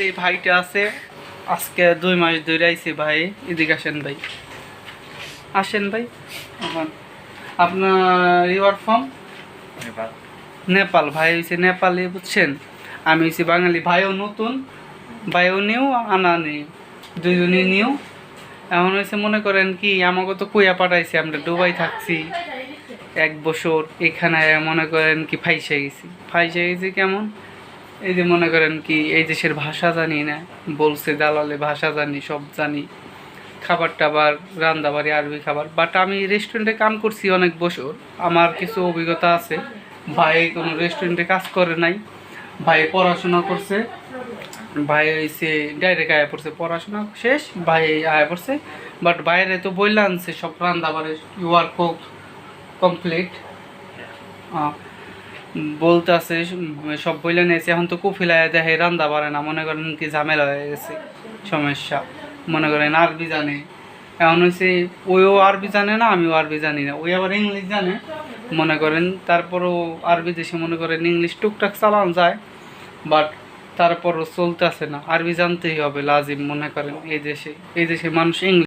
এই ভাইটা আছে আজকে 2 মাস ধরে আইছে ভাই। এদিকে আসেন ভাই, আসেন ভাই। এখন আপনার ইউর ফ্রম নেপাল। ভাই হয়েছে নেপালি, বুঝছেন? আমি হয়েছি বাঙালি। ভাইও নতুন, ভাইও নিউ, আনা নিউ, দুজনই নিউ। এখন হয়েছে মনে করেন কি, আমাকে তো কুইয়া পাঠাইছে, আমরা দুবাই থাকছি 1 বছর। এখানে মনে করেন কি ফাইসে গেছি কেমন, এই যে মনে করেন কি এই দেশের ভাষা জানি না, বলছে দালালে ভাষা জানি, সব জানি, খাবার টাবার রান্দাবাড়ি আরবি খাবার। বাট আমি রেস্টুরেন্টে কাম করছি অনেক বছর, আমার কিছু অভিজ্ঞতা আছে। ভাই কোনো রেস্টুরেন্টে কাজ করে নাই, ভাই পড়াশোনা করছে। ভাই হয়েছে ডাইরেক্ট আয়া পড়ছে, পড়াশোনা শেষ ভাই আয়া পড়ছে। বাট বাইরে তো বইলা আনছে সব রান্দাবাড়ি, ওয়ার্ক কমপ্লিট বলতে আছে, সব বইলে নিয়েছে। এখন তো কুফিলায় দেখে রান্দা পারে না, মনে করেন কি ঝামেলা হয়ে গেছে, সমস্যা। মনে করেন আরবি জানে, এখন হয়েছে ওইও আরবি জানে না, আমিও আরবি জানি না। ওই আবার ইংলিশ জানে, মনে করেন। তারপরও আরবি দেশে মনে করেন ইংলিশ টুকটাক চালানো যায়, বাট তারপরও চলতে আসে না, আরবি জানতেই হবে লাজিম। মনে করেন এই দেশে মানুষ ইংলিশ